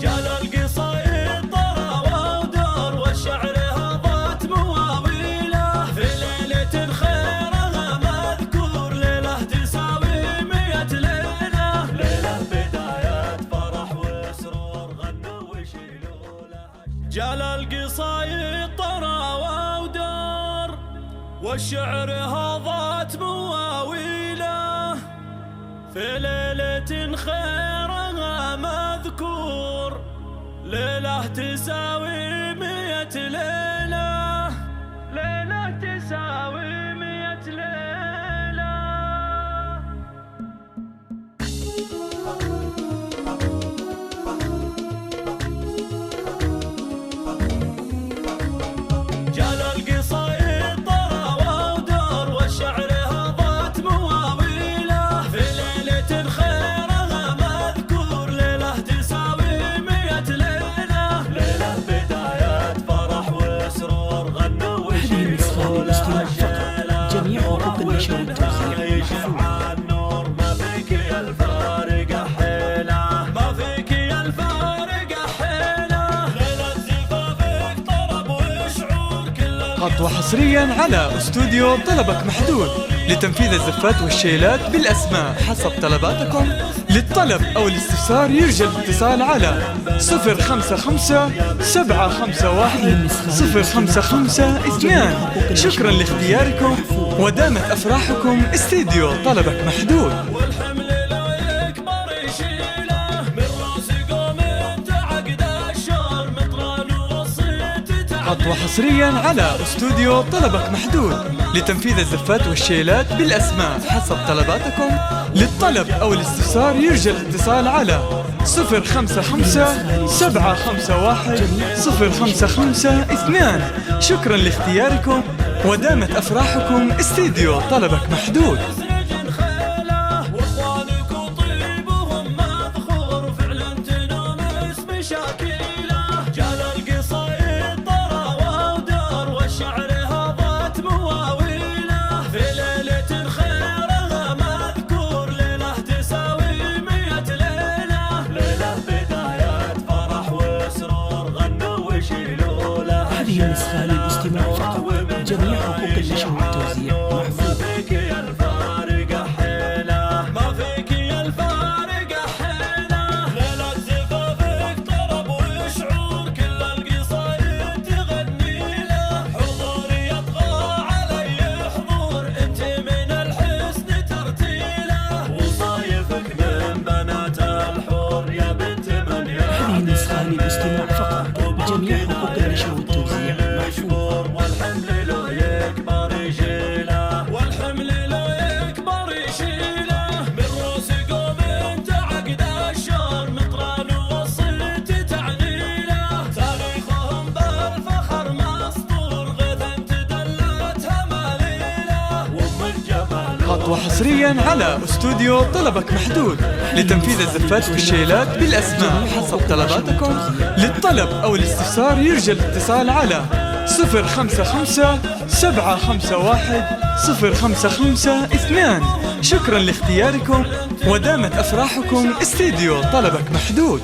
جال القصايد طراوة ودور والشعر هضت مواويله في ليلة خيرها مذكور ليلة تساوي 100 ليلة بداية فرح وسرور غنوا ويشيلوا لها جال القصايد طراوة ودور والشعر هضت مواويله في ليلة خيرها مذكور ليلة تساوي 100 ليلة تساوي 100 ليلة جال القصايد طراوة ودور والشعر هضت مواويله في ليلة خيرها مذكور ليلة تساوي 100 ليلة بداية فرح وسرور غنوا ويشيلوا لها الشيلة جميع حقوق النشر والتوزيع يشع النور ما فيك يا الفارقة حيلة ما فيك يا الفارقة حيلة ليلة زفافك طرب وشعور كل خطوة حصريا على استوديو طلبك محدود لتنفيذ الزفات والشيلات بالأسماء حسب طلباتكم. للطلب أو الاستفسار يرجى الاتصال على 055 751 0552. شكرا لاختياركم ودامت أفراحكم. استديو طلبك محدود. والحمل لو يكبر يشيله من راس قوم تعقد الشهر مطران وصيت خطوة حصريا على استوديو طلبك محدود لتنفيذ الزفات والشيلات بالأسماء حسب طلباتكم. للطلب أو الاستفسار يرجى الاتصال على 055 751 0552. شكرا لاختياركم ودامت أفراحكم. استديو طلبك محدود. سجن خيله واخوانك وطيبهم مذخور فعلا تنامس مشاكيله جال القصايد طراوة ودور والشعر هضت مواويله في ليلة خيرها مذكور ليلة تساوي 100 ليلة بداية فرح وسرور غنوا ويشيلوا لها هذه النسخة للاستماع فقط. جميع حقوق النشر والتوزيع ما محفوظة. فيك يا الفارقة حيلة ما فيك يا الفارقة حيلة ليلة زفافك طرب وشعور كل القصايد تغني له حضوري يطغى علي حضور انت من الحسن ترتيله وصايفك من بنات الحور يا بنت من هذه النسخة للاستماع فقط. جميع حقوق النشر والتوزيع محفوظة. مجبور والحمل لو يكبر يشيله من روس قوم تعقد الشهر مطران وصيت تعنيله تاريخهم بالفخر مسطور غيثا تدلتها ماليله وام الجمال. خطوة حصريا على استوديو طلبك محدود لتنفيذ الزفات والشيلات بالأسماء حسب طلباتكم. للطلب أو الاستفسار يرجى الاتصال على 055 751 0552. شكرا لاختياركم ودامت أفراحكم. استديو طلبك محدود.